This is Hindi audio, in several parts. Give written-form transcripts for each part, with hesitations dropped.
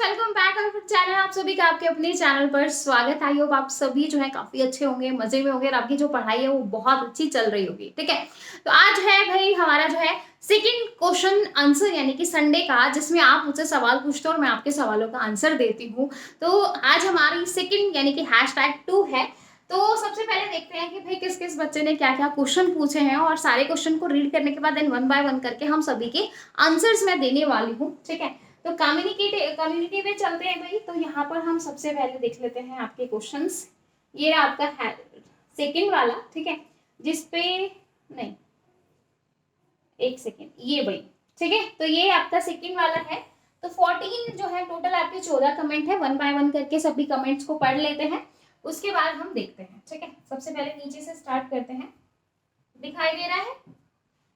Welcome back our channel. आप सभी का आपके अपने चैनल पर स्वागत। आई होप आप सभी जो है काफी अच्छे होंगे, मजे में होंगे और आपकी जो पढ़ाई है वो बहुत अच्छी चल रही होगी। ठीक है, तो आज है भाई हमारा जो है सेकंड क्वेश्चन आंसर यानी कि संडे का, जिसमें आप मुझसे सवाल पूछते हो और मैं आपके सवालों का आंसर देती हूँ। तो आज हमारी सेकंड यानी कि #2 है। तो सबसे पहले देखते हैं कि भाई किस किस बच्चे ने क्या क्या क्वेश्चन पूछे हैं, और सारे क्वेश्चन को रीड करने के बाद देन वन बाय वन करके हम सभी के आंसर्स मैं देने वाली हूँ। ठीक है, तो कम्युनिटी में चलते हैं भाई। तो यहाँ पर हम सबसे पहले देख लेते हैं आपके क्वेश्चंस। ये आपका है सेकंड वाला, ठीक है, जिसपे नहीं, एक सेकेंड, ये भाई, ठीक है। तो ये आपका सेकंड वाला है। तो 14 जो है टोटल आपके 14 कमेंट है। वन बाय वन करके सभी कमेंट्स को पढ़ लेते हैं, उसके बाद हम देखते हैं। ठीक है, सबसे पहले नीचे से स्टार्ट करते हैं। दिखाई दे रहा है?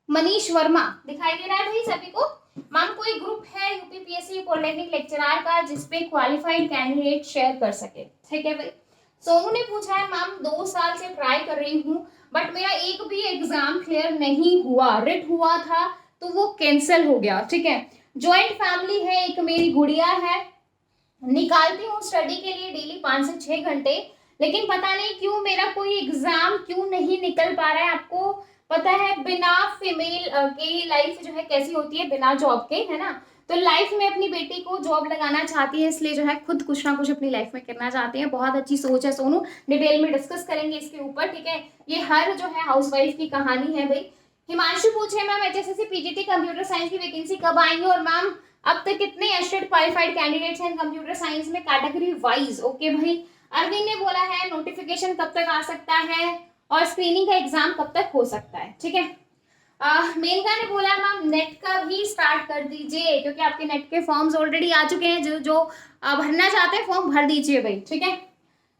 मनीष वर्मा दिखाई दे रहा है भाई सभी को? मैम कोई ग्रुप है यूपीपीएससी पॉलिटेक्निक लेक्चरर का जिसपे क्वालिफाइड कैंडिडेट शेयर कर सके? ठीक है भाई। सोनू ने पूछा है मैम 2 साल से ट्राई कर रही हूँ बट मेरा एक भी एग्जाम क्लियर नहीं हुआ, रिट हुआ था तो वो कैंसिल हो गया। ठीक है, ज्वाइंट फैमिली है, एक मेरी गुड़िया है, निकालती हूँ स्टडी के लिए डेली 5 से 6 घंटे, लेकिन पता नहीं क्यों मेरा कोई एग्जाम क्यों नहीं निकल पा रहा है। आपको पता है बिना फीमेल की लाइफ जो है कैसी होती है, बिना जॉब के, है ना। तो लाइफ में अपनी बेटी को जॉब लगाना चाहती है, इसलिए जो है खुद कुछ ना कुछ अपनी लाइफ में करना चाहती है। बहुत अच्छी सोच है सोनू, डिटेल में डिस्कस करेंगे इसके ऊपर। ठीक है, ये हर जो है हाउसवाइफ की कहानी है भाई। हिमांशु पूछे ma'am HSSC PGT computer science की वैकेंसी कब आएंगी, और मैम अब तक कितने एस्टेड क्वालिफाइड कैंडिडेट्स हैं कंप्यूटर साइंस में कैटेगरी वाइज? ओके भाई। अरविंद ने बोला है नोटिफिकेशन कब तक आ सकता है और स्क्रीनिंग का एग्जाम कब तक हो सकता है? ठीक है। मेनका ने बोला मैम नेट का भी स्टार्ट कर दीजिए, क्योंकि आपके नेट के फॉर्म्स ऑलरेडी आ चुके हैं। जो जो भरना चाहते हैं फॉर्म भर दीजिए भाई। ठीक है।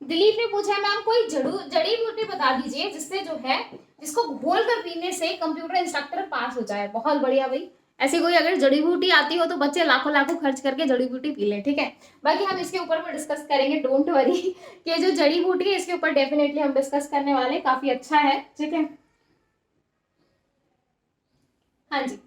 दिलीप ने पूछा मैम कोई जड़ी बूटी बता दीजिए जिससे जो है जिसको घोल कर पीने से कंप्यूटर इंस्ट्रक्टर पास हो जाए। बहुत बढ़िया भाई, ऐसी कोई अगर जड़ी बूटी आती हो तो बच्चे लाखों लाखों खर्च करके जड़ी बूटी पी लें। ठीक है, बाकी हम इसके ऊपर में डिस्कस करेंगे, डोंट वरी। कि जो जड़ी बूटी है इसके ऊपर डेफिनेटली हम डिस्कस करने वाले, काफी अच्छा है। ठीक है, हाँ जी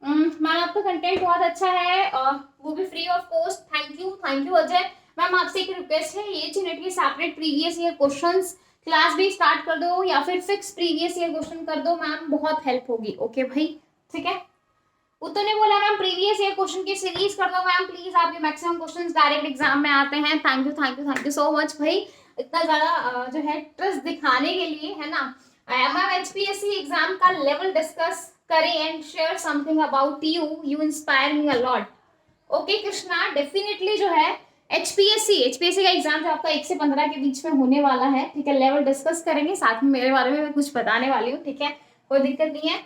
मैम आपका कंटेंट बहुत अच्छा है और वो भी free of cost. Thank you Ajay. Ma'am आपसे एक रिक्वेस्ट है, ये यूनिट के separate previous year questions class भी स्टार्ट कर दो या फिर फिक्स प्रीवियस ईयर क्वेश्चन कर दो मैम, बहुत हेल्प होगी। ओके भाई, ठीक है। उत्तर ने बोला मैम प्रीवियस ईयर क्वेश्चन की सीरीज कर दो मैम प्लीज, आपके मैक्सिमम क्वेश्चंस डायरेक्ट एग्जाम में आते हैं। थैंक यू सो मच भाई, इतना ज्यादा जो है ट्रस्ट दिखाने के लिए, है ना। मैम एचपीएससी एग्जाम का लेवल डिस्कस करें and share something about you inspire me a lot. Okay Krishna, definitely जो है एचपीएससी का एग्जाम जो आपका 1 से 15 के बीच में होने वाला है, ठीक है, लेवल डिस्कस करेंगे, साथ में मेरे बारे में मैं कुछ बताने वाली हूँ। ठीक है, कोई दिक्कत नहीं है।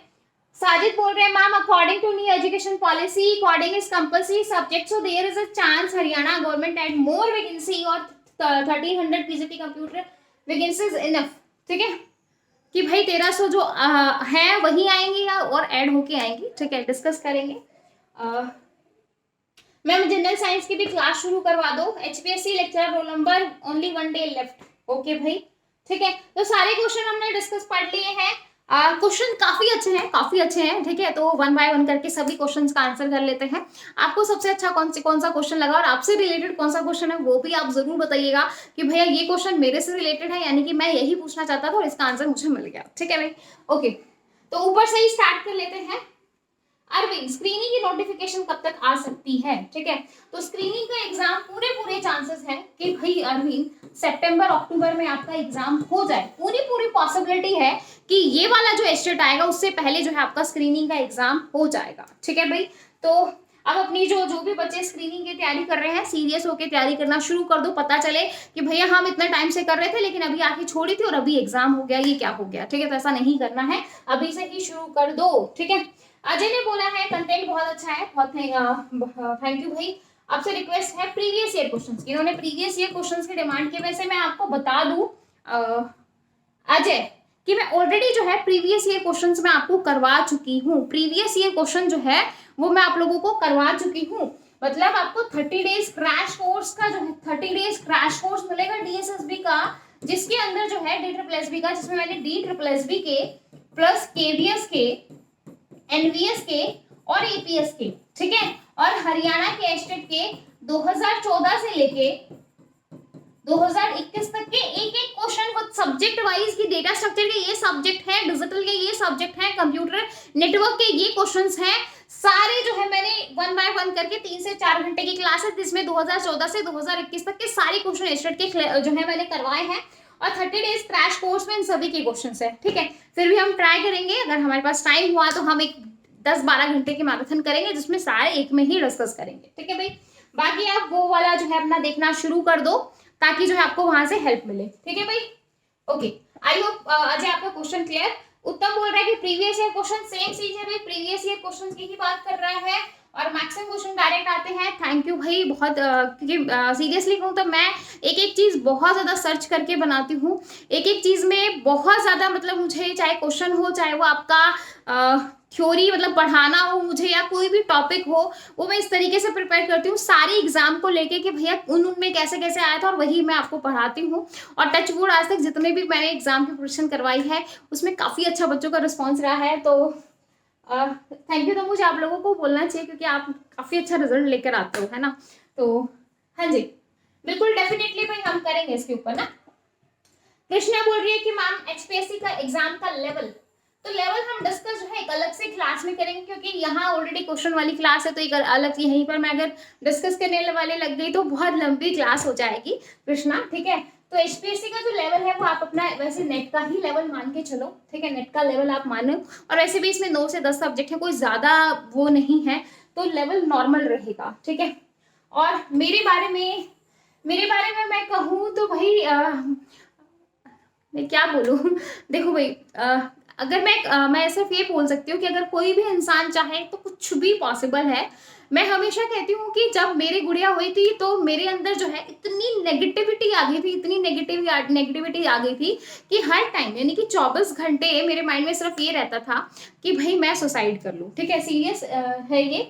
साजिद बोल रहे हैं ma'am according to new education policy coding is compulsory subject, so there is a chance Haryana government add more vacancy और 1300 पीजीटी कंप्यूटर वैकेंसीज इनफ। ठीक है, कि भाई 1300 जो है वही आएंगी या और ऐड होके आएंगी। ठीक है, डिस्कस करेंगे। मैम जनरल साइंस की भी क्लास शुरू करवा दो, HPSC lecturer roll number only 1 day left. Okay भाई, ठीक है। तो सारे क्वेश्चन हमने डिस्कस पढ़ लिए हैं। क्वेश्चन काफी अच्छे हैं। ठीक है, तो वन बाय वन करके सभी क्वेश्चंस का आंसर कर लेते हैं। आपको सबसे अच्छा कौन सा क्वेश्चन लगा और आपसे रिलेटेड कौन सा क्वेश्चन है वो भी आप जरूर बताइएगा कि भैया ये क्वेश्चन मेरे से रिलेटेड है, यानी कि मैं यही पूछना चाहता था और इसका आंसर मुझे मिल गया। ठीक है भाई, ओके। तो ऊपर से ही स्टार्ट कर लेते हैं। अरविंद, स्क्रीनिंग की नोटिफिकेशन कब तक आ सकती है? ठीक है, तो स्क्रीनिंग का एग्जाम पूरे चांसेस हैं कि भाई अरविंद सितंबर अक्टूबर में आपका एग्जाम हो जाए। पूरी पॉसिबिलिटी है कि ये वाला जो एस्टेट आएगा उससे पहले जो है आपका स्क्रीनिंग का एग्जाम हो जाएगा। ठीक है भाई, तो अब अपनी जो भी बच्चे स्क्रीनिंग की तैयारी कर रहे हैं सीरियस होकर तैयारी करना शुरू कर दो। पता चले कि भैया हम इतना टाइम से कर रहे थे लेकिन अभी आके छोड़ी थी और अभी एग्जाम हो गया, ये क्या हो गया। ठीक है, तो ऐसा नहीं करना है, अभी से ही शुरू कर दो। ठीक है, अजय ने बोला है कंटेंट बहुत अच्छा है, बहुत थैंक यू भाई। आपसे रिक्वेस्ट है प्रीवियस ईयर क्वेश्चंस, इन्होंने प्रीवियस ईयर क्वेश्चंस की डिमांड की। वैसे मैं आपको बता दूं अजय कि मैं ऑलरेडी जो है प्रीवियस ईयर क्वेश्चंस मैं आपको करवा चुकी हूँ। प्रीवियस ईयर क्वेश्चन जो है वो मैं आप लोगों को करवा चुकी हूँ। मतलब आपको 30 डेज क्रैश कोर्स का जो है 30 डेज क्रैश कोर्स मिलेगा डीएसएसबी का, जिसके अंदर जो है DSSB का, जिसमें मैंने DSSB के प्लस KVS के, NVS के और एपीएस के, ठीक है, और हरियाणा के स्टेट के 2014 से लेके 2021 तक के एक एक क्वेश्चन वो सब्जेक्ट वाइज की डेटा स्ट्रक्चर के ये सब्जेक्ट है, डिजिटल के ये सब्जेक्ट है, कंप्यूटर नेटवर्क के ये क्वेश्चंस हैं, सारे जो है मैंने 1 बाय 1 करके 3 से 4 घंटे की क्लास है जिसमें 2014 से 2021 तक के सारे क्वेश्चन स्टेट के जो है मैंने करवाए हैं और 30 डेज क्रैश कोर्स में इन सभी के क्वेश्चंस है, ठीक है। फिर भी हम ट्राई करेंगे, अगर हमारे पास टाइम हुआ तो हम एक 10-12 घंटे की मैराथन करेंगे जिसमें सारे एक में ही डिस्कस करेंगे, ठीक है भाई। बाकी आप वो वाला जो है अपना देखना शुरू कर दो ताकि जो है आपको वहां से हेल्प मिले, ठीक है भाई। ओके, आई होप अजय आपका क्वेश्चन क्लियर। उत्तम बोल रहा है कि प्रीवियस ईयर क्वेश्चन सेम चीज है भाई, प्रीवियस ईयर क्वेश्चन की ही बात कर रहा है और मैक्सिमम क्वेश्चन डायरेक्ट आते हैं। थैंक यू भाई, बहुत क्योंकि सीरियसली कहूँ तो मैं एक एक चीज बहुत ज्यादा सर्च करके बनाती हूँ, एक एक चीज में बहुत ज्यादा मतलब मुझे चाहे क्वेश्चन हो चाहे वो आपका थ्योरी मतलब पढ़ाना हो मुझे या कोई भी टॉपिक हो, वो मैं इस तरीके से प्रिपेयर करती हूँ सारी एग्जाम को लेके कि भैया उनमें कैसे कैसे आया था और वही मैं आपको पढ़ाती हूँ। और टच वुड आज तक जितने भी मैंने एग्जाम की प्रिपरेशन करवाई है उसमें काफ़ी अच्छा बच्चों का रिस्पॉन्स रहा है, तो थैंक यू। तो मुझे आप लोगों को बोलना चाहिए क्योंकि आप काफ़ी अच्छा रिजल्ट लेकर आते हो, है ना। तो हाँ जी, बिल्कुल डेफिनेटली भाई हम करेंगे इसके ऊपर ना। कृष्णा बोल रही है कि मैम एचपीएससी का एग्जाम का लेवल, तो लेवल हम डिस्कस जो है एक अलग से क्लास में करेंगे क्योंकि यहाँ ऑलरेडी क्वेश्चन वाली क्लास है, तो एक अलग यहीं पर मैं अगर डिस्कस करने वाले लग गई तो बहुत लंबी क्लास हो जाएगी कृष्णा, ठीक है। तो एचपीएससी का जो लेवल है वो आप अपना वैसे नेट का ही लेवल मान के चलो, ठीक है, नेट का लेवल आप मानो। और वैसे भी इसमें 9 से 10 सब्जेक्ट है, कोई ज़्यादा वो नहीं है, तो लेवल नॉर्मल रहेगा, ठीक है। और मेरे बारे में मैं कहूँ तो भाई मैं क्या बोलूँ देखो भाई अगर मैं सिर्फ ये बोल सकती हूँ कि अगर कोई भी इंसान चाहे तो कुछ भी पॉसिबल है। मैं हमेशा कहती हूँ कि जब मेरी गुड़िया हुई थी तो मेरे अंदर जो है इतनी नेगेटिविटी आ गई थी, इतनी नेगेटिविटी आ गई थी कि हर टाइम यानी कि 24 घंटे मेरे माइंड में सिर्फ ये रहता था कि भाई मैं सुसाइड कर लूँ, ठीक है। सीरियस है ये,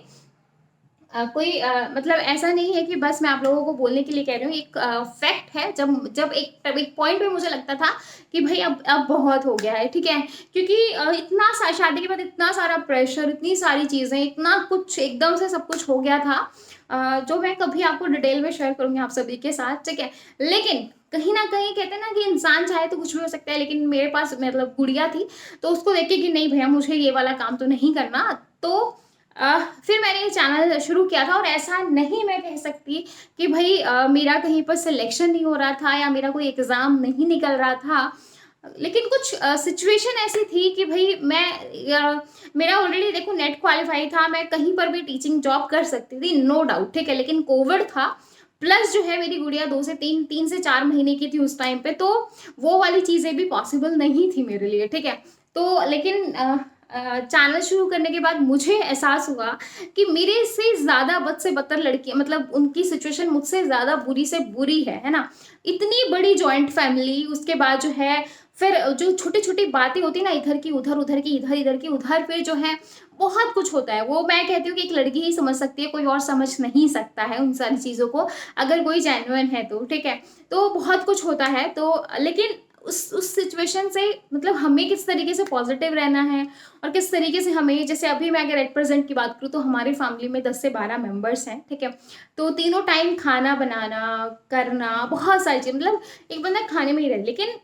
मतलब ऐसा नहीं है कि बस मैं आप लोगों को बोलने के लिए कह रही हूँ, एक फैक्ट है। जब एक पॉइंट पे मुझे लगता था कि भाई अब बहुत हो गया है, ठीक है, क्योंकि इतना शादी के बाद इतना सारा प्रेशर, इतनी सारी चीज़ें, इतना कुछ एकदम से सब कुछ हो गया था जो मैं कभी आपको डिटेल में शेयर करूँगी आप सभी के साथ, ठीक है। लेकिन कहीं ना कहीं कहते हैं ना कि इंसान चाहे तो कुछ भी हो सकता है, लेकिन मेरे पास मतलब गुड़िया थी तो उसको देख के कि नहीं भैया मुझे ये वाला काम तो नहीं करना, तो फिर मैंने ये चैनल शुरू किया था। और ऐसा नहीं मैं कह सकती कि भाई मेरा कहीं पर सिलेक्शन नहीं हो रहा था या मेरा कोई एग्ज़ाम नहीं निकल रहा था, लेकिन कुछ सिचुएशन ऐसी थी कि भाई मेरा ऑलरेडी देखो नेट क्वालिफाई था, मैं कहीं पर भी टीचिंग जॉब कर सकती थी नो डाउट, ठीक है। लेकिन कोविड था, प्लस जो है मेरी गुड़िया 3 से 4 महीने की थी उस टाइम पे, तो वो वाली चीज़ें भी पॉसिबल नहीं थी मेरे लिए, ठीक है। तो लेकिन चैनल शुरू करने के बाद मुझे एहसास हुआ कि मेरे से ज़्यादा बद से बदतर लड़कियां, मतलब उनकी सिचुएशन मुझसे ज़्यादा बुरी से बुरी है ना। इतनी बड़ी जॉइंट फैमिली, उसके बाद जो है फिर जो छोटी छोटी बातें होती है ना, इधर की उधर, उधर की इधर, इधर की उधर, फिर जो है बहुत कुछ होता है। वो मैं कहती हूँ कि एक लड़की ही समझ सकती है, कोई और समझ नहीं सकता है उन सारी चीज़ों को, अगर कोई जेन्युइन है तो, ठीक है। तो बहुत कुछ होता है, तो लेकिन उस सिचुएशन से मतलब हमें किस तरीके से पॉजिटिव रहना है और किस तरीके से हमें, जैसे अभी मैं अगर एट प्रेजेंट की बात करूँ तो हमारी फैमिली में 10 से 12 मेंबर्स हैं, ठीक है। तो तीनों टाइम खाना बनाना करना बहुत सारी चीज़, मतलब एक बंदा खाने में ही रहे, लेकिन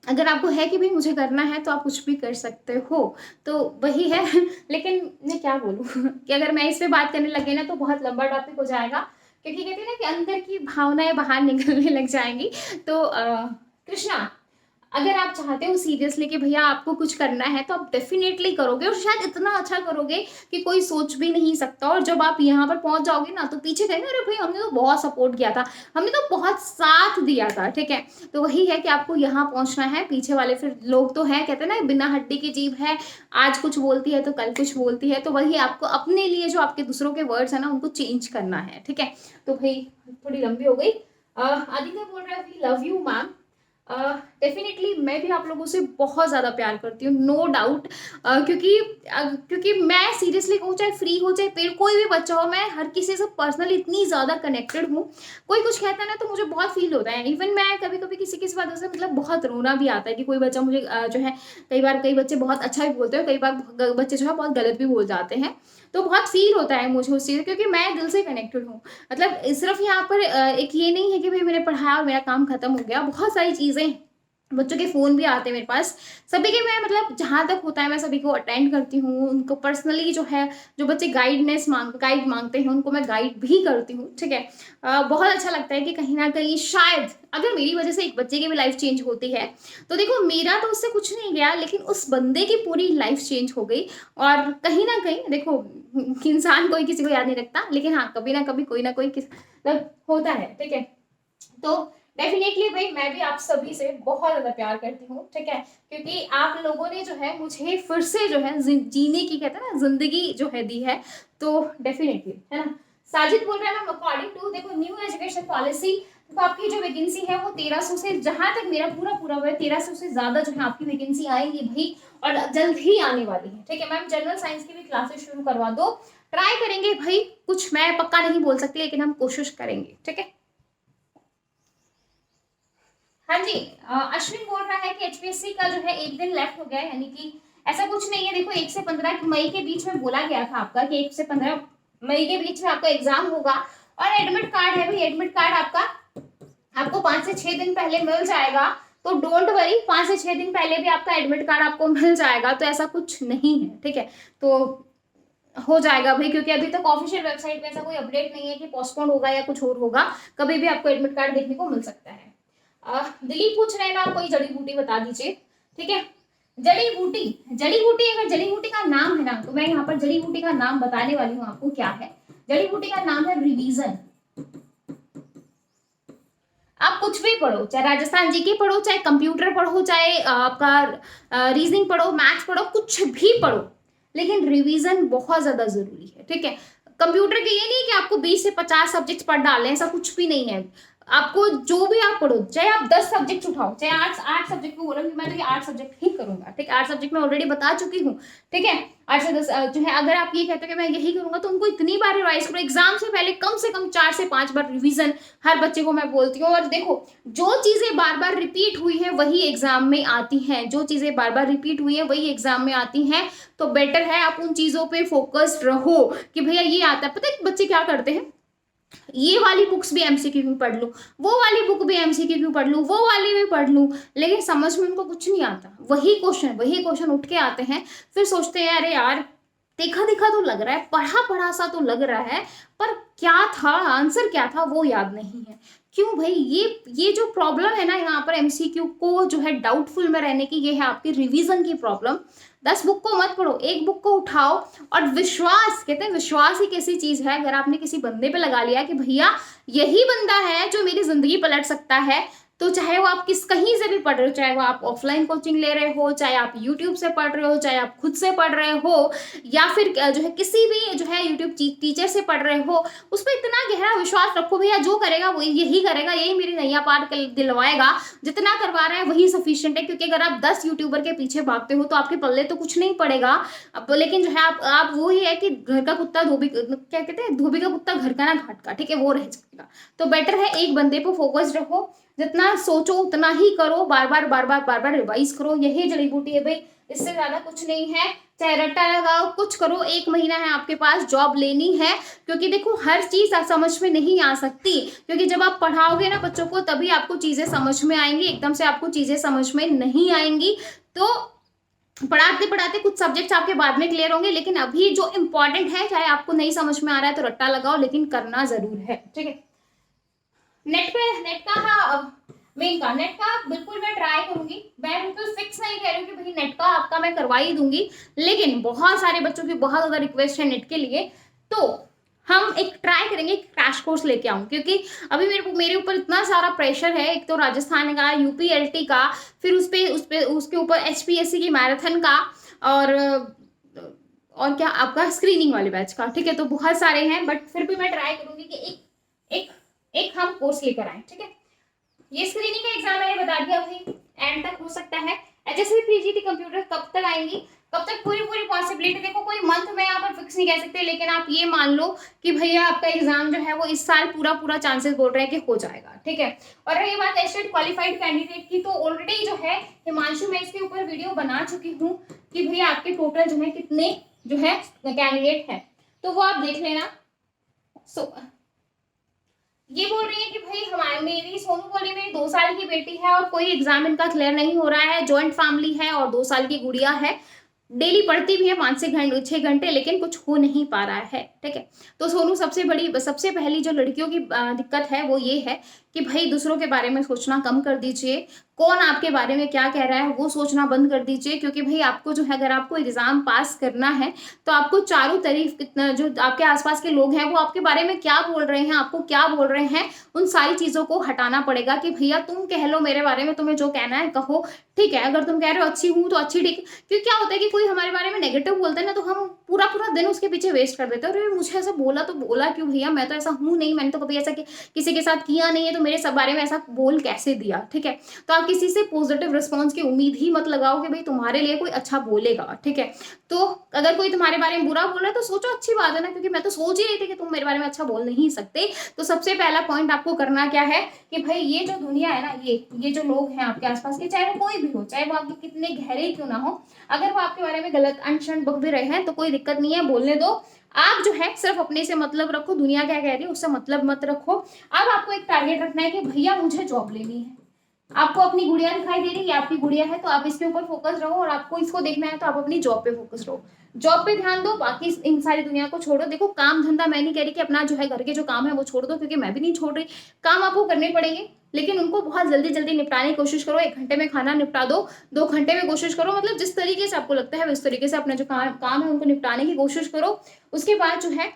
अगर आपको है कि भाई मुझे करना है तो आप कुछ भी कर सकते हो, तो वही है लेकिन मैं क्या बोलूँ कि अगर मैं इस पे बात करने लगे ना तो बहुत लंबा टॉपिक हो जाएगा, क्योंकि कहते हैं ना कि अंदर की भावनाएं बाहर निकलने लग जाएंगी। तो कृष्णा, अगर आप चाहते हो सीरियसली कि भैया आपको कुछ करना है तो आप डेफिनेटली करोगे और शायद इतना अच्छा करोगे कि कोई सोच भी नहीं सकता। और जब आप यहाँ पर पहुंच जाओगे ना तो पीछे कहेंगे अरे भाई हमने तो बहुत सपोर्ट किया था, हमने तो बहुत साथ दिया था, ठीक है। तो वही है कि आपको यहाँ पहुंचना है। पीछे वाले फिर लोग तो हैं, कहते हैं ना बिना हड्डी की जीभ है, आज कुछ बोलती है तो कल कुछ बोलती है, तो वही आपको अपने लिए जो आपके दूसरों के वर्ड्स है ना उनको चेंज करना है, ठीक है। तो भाई थोड़ी लंबी हो गई। आदित्य बोल रहा है we love you ma'am. Definitely मैं भी आप लोगों से बहुत ज़्यादा प्यार करती हूँ, नो डाउट, क्योंकि मैं सीरियसली कहूँ, चाहे फ्री हो चाहे पेड, कोई भी बच्चा हो, मैं हर किसी से पर्सनली इतनी ज़्यादा कनेक्टेड हूँ। कोई कुछ कहता है ना तो मुझे बहुत फील होता है। इवन मैं कभी कभी किसी किसी बात से मतलब बहुत रोना भी आता है कि कोई बच्चा मुझे जो है, कई बार कई बच्चे बहुत अच्छा भी बोलते हैं, कई बार बच्चे जो है बहुत गलत भी बोल जाते हैं। तो बहुत फील होता है मुझे उस चीज़, क्योंकि मैं दिल से कनेक्टेड हूँ। मतलब सिर्फ यहाँ पर एक ये नहीं है कि भाई मैंने पढ़ाया और मेरा काम खत्म हो गया, बहुत सारी चीज़ें, बच्चों के फ़ोन भी आते हैं मेरे पास, सभी के मैं मतलब जहाँ तक होता है मैं सभी को अटेंड करती हूँ, उनको पर्सनली जो है, जो बच्चे गाइड माँगते हैं उनको मैं गाइड भी करती हूँ, ठीक है। बहुत अच्छा लगता है कि कहीं न कहीं शायद अगर मेरी वज़ह से एक बच्चे की भी लाइफ़ चेंज होती है, तो देखो मेरा तो उससे कुछ नहीं गया, लेकिन उस बंदे की पूरी लाइफ़ चेंज हो गई। और कहीं न कहीं देखो इंसान कोई किसी को याद नहीं रखता, लेकिन हाँ, कभी न कभी कोई ना कोई मतलब होता है, ठीक है। तो डेफिनेटली भाई मैं भी आप सभी से बहुत ज़्यादा प्यार करती हूँ, ठीक है? क्योंकि आप लोगों ने जो है मुझे फिर से जो है जीने की, कहते हैं ना, ज़िंदगी जो है दी है, तो डेफिनेटली, है ना? साजिद बोल रहा है मैम, अकॉर्डिंग टू देखो न्यू एजुकेशन पॉलिसी, तो आपकी जो वैकेंसी है वो 1300 से, जहाँ तक मेरा पूरा हुआ है, 1300 से ज़्यादा जो है आपकी वैकेंसी आएंगी भाई, और जल्द ही आने वाली है, ठीक है मैम। जनरल साइंस की भी क्लासेस शुरू करवा दो, ट्राई करेंगे भाई, कुछ मैं पक्का नहीं बोल सकती, लेकिन हम कोशिश करेंगे, ठीक है। हाँ जी, अश्विन बोल रहा है कि एचपीएससी का जो है एक दिन लेफ्ट हो गया है, यानी कि ऐसा कुछ नहीं है। देखो 1 से 15 मई के बीच में बोला गया था आपका कि 1 से 15 मई के बीच में आपका एग्जाम होगा, और एडमिट कार्ड है भाई, एडमिट कार्ड आपका आपको 5 से 6 दिन पहले मिल जाएगा, तो डोंट वरी, 5 से 6 दिन पहले भी आपका एडमिट कार्ड आपको मिल जाएगा, तो ऐसा कुछ नहीं है, ठीक है। तो हो जाएगा भाई, क्योंकि अभी तक ऑफिशियल वेबसाइट पे ऐसा कोई अपडेट नहीं है कि पोस्टपोन होगा या कुछ और होगा, कभी भी आपको एडमिट कार्ड देखने को मिल सकता है। दिलीप पूछ रहे हैं ना, कोई जड़ी बूटी बता दीजिए, ठीक है। जड़ी बूटी अगर जड़ी बूटी का नाम है ना, तो मैं यहाँ पर जड़ी बूटी का नाम बताने वाली हूँ आपको क्या है। जड़ी बूटी का नाम है रिवीजन। आप कुछ भी पढ़ो, चाहे राजस्थान जीके पढ़ो, चाहे कंप्यूटर पढ़ो, चाहे आपका रीजनिंग पढ़ो, मैथ्स पढ़ो, कुछ भी पढ़ो, लेकिन रिवीजन बहुत ज्यादा जरूरी है, ठीक है। कंप्यूटर के ये नहीं कि आपको 20 से 50 सब्जेक्ट पढ़ डालें, ऐसा कुछ भी नहीं है। आपको जो भी आप पढ़ो, चाहे आप 10 सब्जेक्ट उठाओ, चाहे आठ सब्जेक्ट को बोलो कि मैं तो ये 8 सब्जेक्ट ही करूंगा, ठीक है। 8 सब्जेक्ट मैं ऑलरेडी बता चुकी हूँ, ठीक है। 8 से 10 जो है, अगर आप ये कहते हो कि मैं यही करूंगा, तो उनको इतनी बार रिवाइज करो, एग्जाम से पहले कम से कम 4 से 5 बार रिवीजन हर बच्चे को मैं बोलती हूँ। और देखो, जो चीजें बार बार रिपीट हुई है वही एग्जाम में आती हैं, जो चीजें बार बार रिपीट हुई है वही एग्जाम में आती हैं, तो बेटर है आप उन चीजों पे फोकस्ड रहो कि भैया ये आता है। पता है बच्चे क्या करते हैं, ये वाली बुक्स भी एमसीक्यू में पढ़ लूं, वो वाली बुक भी एमसीक्यू में पढ़ लूं, वो वाली भी पढ़ लूं, लेकिन समझ में उनको कुछ नहीं आता, वही क्वेश्चन उठ के आते हैं, फिर सोचते हैं अरे यार देखा देखा तो लग रहा है, पढ़ा पढ़ा सा तो लग रहा है, पर क्या था आंसर, क्या था वो याद नहीं है। क्यों भाई, ये जो प्रॉब्लम है ना यहाँ पर एमसीक्यू को जो है डाउटफुल में रहने की, ये है आपकी रिवीजन की प्रॉब्लम। 10 बुक को मत पढ़ो, एक बुक को उठाओ, और विश्वास, कहते हैं विश्वास एक ऐसी चीज है, अगर आपने किसी बंदे पे लगा लिया कि भैया यही बंदा है जो मेरी जिंदगी पलट सकता है, तो चाहे वो आप कहीं से भी पढ़ रहे हो, चाहे वो आप ऑफलाइन कोचिंग ले रहे हो, चाहे आप यूट्यूब से पढ़ रहे हो, चाहे आप खुद से पढ़ रहे हो, या फिर जो है किसी भी जो है यूट्यूब टीचर से पढ़ रहे हो, उस पर इतना गहरा विश्वास रखो, भैया जो करेगा वो यही करेगा, यही मेरी नैया पार दिलवाएगा, जितना करवा रहा है वही सफिशियंट है। क्योंकि अगर आप 10 यूट्यूबर के पीछे भागते हो तो आपके पल्ले तो कुछ नहीं पड़ेगा। अब लेकिन जो है आप वो ही है कि घर का कुत्ता धोबी, क्या कहते हैं, धोबी का कुत्ता घर का ना घाट का, ठीक है, वो रह जाएगा। तो बेटर है एक बंदे पे फोकस रखो, जितना सोचो उतना ही करो, बार बार रिवाइज करो, यही जड़ी बूटी है भाई, इससे ज्यादा कुछ नहीं है। चाहे रट्टा लगाओ, कुछ करो, 1 महीना है आपके पास, जॉब लेनी है। क्योंकि देखो हर चीज समझ में नहीं आ सकती, क्योंकि जब आप पढ़ाओगे ना बच्चों को तभी आपको चीजें समझ में आएंगी, एकदम से आपको चीजें समझ में नहीं आएंगी। तो पढ़ाते पढ़ाते कुछ सब्जेक्ट्स आपके बाद में क्लियर होंगे, लेकिन अभी जो इंपॉर्टेंट है, चाहे आपको नहीं समझ में आ रहा है तो रट्टा लगाओ, लेकिन करना जरूर है, ठीक है। नेट का, हाँ, मेन का नेट का बिल्कुल मैं ट्राई करूंगी, मैं बिल्कुल फिक्स नहीं कह रही हूँ कि भाई नेट का आपका मैं करवा ही दूंगी, लेकिन बहुत सारे बच्चों की बहुत ज्यादा रिक्वेस्ट है नेट के लिए, तो हम एक ट्राई करेंगे, एक क्रैश कोर्स लेके आऊं, क्योंकि अभी मेरे ऊपर इतना सारा प्रेशर है, एक तो राजस्थान का, यूपीएलटी का, फिर उसके ऊपर एचपीएससी की मैराथन का, और क्या आपका स्क्रीनिंग वाले बैच का, ठीक है। तो बहुत सारे हैं, बट फिर भी मैं ट्राई करूंगी कि एक एक हम कोर्स लेकर आए, ठीक है। ये स्क्रीनिंग का एग्जाम मैंने बता दिया भाई, एंड तक हो सकता है। एचएससी पीजीटी कंप्यूटर कब तक आएंगी, कब तक, पूरी पॉसिबिलिटी, देखो कोई मंथ में यहाँ पर फिक्स नहीं कह सकते, लेकिन आप ये मान लो कि भैया आपका एग्जाम जो है वो इस साल पूरा चांसेस बोल रहे हैं कि हो जाएगा, ठीक है। और रही बात एस्टेट क्वालिफाइड कैंडिडेट की, तो ऑलरेडी जो है हिमांशु मैं इसके ऊपर वीडियो बना चुकी हूँ कि भैया आपके टोटल जो है कितने जो है कैंडिडेट है। तो वो आप देख लेना। ये बोल रही है कि भाई हमारी मेरी सोनू बोल रही है मेरी 2 साल की बेटी है और कोई एग्जाम इनका क्लियर नहीं हो रहा है, जॉइंट फैमिली है और 2 साल की गुड़िया है, डेली पढ़ती भी है 5 से 6 घंटे, लेकिन कुछ हो नहीं पा रहा है। ठीक है, तो सोनू सबसे पहली जो लड़कियों की दिक्कत है वो ये है कि भाई दूसरों के बारे में सोचना कम कर दीजिए, कौन आपके बारे में क्या कह रहा है वो सोचना बंद कर दीजिए। क्योंकि भाई आपको जो है अगर आपको एग्जाम पास करना है तो आपको चारों तरफ कितना जो आपके आसपास के लोग हैं वो आपके बारे में क्या बोल रहे हैं, आपको क्या बोल रहे हैं, उन सारी चीजों को हटाना पड़ेगा। कि भैया तुम कह लो मेरे बारे में, तुम्हें जो कहना है कहो, ठीक है। अगर तुम कह रहे हो अच्छी हूँ तो अच्छी, ठीक। क्योंकि क्या होता है कि कोई हमारे बारे में नेगेटिव बोलता है ना, तो हम पूरा पूरा दिन उसके पीछे वेस्ट कर देते हैं। अरे मुझे ऐसा बोला तो बोला क्यों भैया, मैं तो ऐसा हूँ नहीं, मैंने तो कभी ऐसा किसी के साथ किया नहीं है, तो मेरे सब बारे में ऐसा बोल कैसे दिया। ठीक है, तो आप किसी से पॉजिटिव रिस्पॉन्स की उम्मीद ही मत लगाओ कि भाई तुम्हारे लिए कोई अच्छा बोलेगा। ठीक है, तो अगर कोई तुम्हारे बारे में बुरा बोल रहा है तो सोचो अच्छी बात है ना, क्योंकि मैं तो सोच ही रही थी कि तुम मेरे बारे में अच्छा बोल नहीं सकते। तो सबसे पहला पॉइंट आपको करना क्या है कि भाई ये जो दुनिया है ना, ये जो लोग हैं आपके आसपास के, चाहे वो कोई भी हो, चाहे वो आपके कितने गहरे क्यों ना हो, अगर वो आपके बारे में गलत अनशन बक भी रहे हैं तो कोई दिक्कत नहीं है, बोलने दो। आप जो है सिर्फ अपने से मतलब रखो, दुनिया क्या कह रही है उससे मतलब मत रखो। अब आपको एक टारगेट रखना है कि भैया मुझे जॉब लेनी है। आपको अपनी गुड़िया दिखाई दे रही है, आपकी गुड़िया है तो आप इसके ऊपर फोकस रहो, और आपको इसको देखना है तो आप अपनी जॉब पे फोकस रहो, जॉब पे ध्यान दो, बाकी इन सारी दुनिया को छोड़ो। देखो काम धंधा मैं नहीं कह रही कि अपना जो है घर के जो काम है वो छोड़ दो, क्योंकि मैं भी नहीं छोड़ रही, काम आपको करने पड़ेंगे, लेकिन उनको बहुत जल्दी जल्दी निपटाने की कोशिश करो। 1 घंटे में खाना निपटा दो, 2 घंटे में कोशिश करो, मतलब जिस तरीके से आपको लगता है उस तरीके से अपने जो काम है उनको निपटाने की कोशिश करो। उसके बाद जो है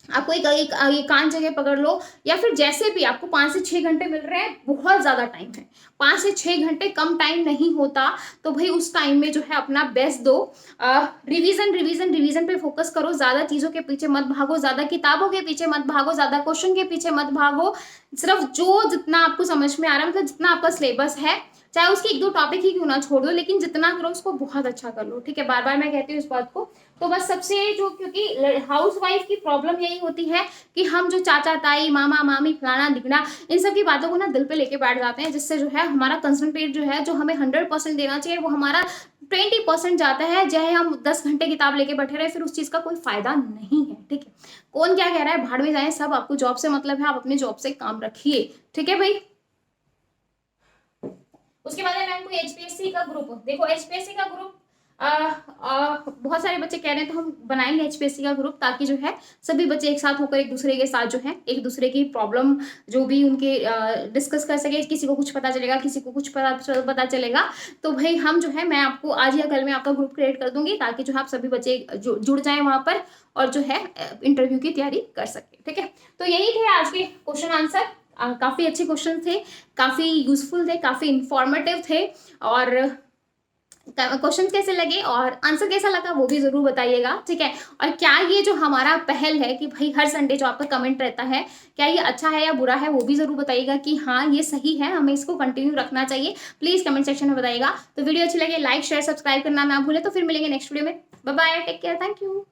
आपको एक एकांत जगह पकड़ लो, या फिर जैसे भी आपको 5 से 6 घंटे मिल रहे हैं, बहुत ज्यादा टाइम है, 5 से 6 घंटे कम टाइम नहीं होता, तो भाई उस टाइम में जो है अपना बेस्ट दो। रिवीजन रिवीजन रिवीजन पे फोकस करो, ज्यादा चीजों के पीछे मत भागो, ज्यादा किताबों के पीछे मत भागो, ज्यादा क्वेश्चन के पीछे मत भागो। सिर्फ जो जितना आपको समझ में आ रहा है, मतलब जितना आपका सिलेबस है, चाहे उसकी 1-2 टॉपिक ही क्यों ना छोड़ दो, लेकिन जितना करो उसको बहुत अच्छा कर लो। ठीक है, बार बार मैं कहती हूँ इस बात को। तो बस सबसे जो, क्योंकि हाउस वाइफ की प्रॉब्लम यही होती है कि हम जो चाचा ताई मामा मामी फलाना दिखना इन सब की बातों को ना दिल पे लेके बैठ जाते हैं, जिससे जो है हमारा कंसंट्रेट जो है, जो हमें 100% देना चाहिए, वो हमारा 20% जाता है। चाहे हम 10 घंटे किताब लेके बैठे रहे, फिर उस चीज का कोई फायदा नहीं है। ठीक है, कौन क्या कह रहा है भाड़ में जाए, सब आपको जॉब से मतलब है, आप अपनी जॉब से काम रखिए। ठीक है भाई। उसके बाद है मैम कोई एचपीएससी का ग्रुप, देखो एचपीएससी का ग्रुप बहुत सारे बच्चे कह रहे हैं, तो हम बनाएंगे एचपीएससी का ग्रुप, ताकि जो है सभी बच्चे एक साथ होकर एक दूसरे के साथ जो है एक दूसरे की प्रॉब्लम जो भी उनके डिस्कस कर सके, किसी को कुछ पता चलेगा, किसी को कुछ पता चलेगा। तो भाई हम जो है, मैं आपको आज या कल में आपका ग्रुप क्रिएट कर दूंगी, ताकि जो है आप सभी बच्चे जुड़ जाए वहां पर, और जो है इंटरव्यू की तैयारी कर सके। ठीक है, तो यही थे आज के क्वेश्चन आंसर। काफी अच्छे क्वेश्चन थे, काफी यूजफुल थे, काफी इंफॉर्मेटिव थे। और क्वेश्चन कैसे लगे और आंसर कैसा लगा वो भी जरूर बताइएगा। ठीक है, और क्या ये जो हमारा पहल है कि भाई हर संडे जो आपका कमेंट रहता है, क्या ये अच्छा है या बुरा है, वो भी जरूर बताइएगा कि हाँ ये सही है, हमें इसको कंटिन्यू रखना चाहिए। प्लीज कमेंट सेक्शन में बताइएगा। तो वीडियो अच्छी लगे लाइक शेयर सब्सक्राइब करना ना भूले। तो फिर मिलेंगे नेक्स्ट वीडियो में। Bye bye, take care, thank you.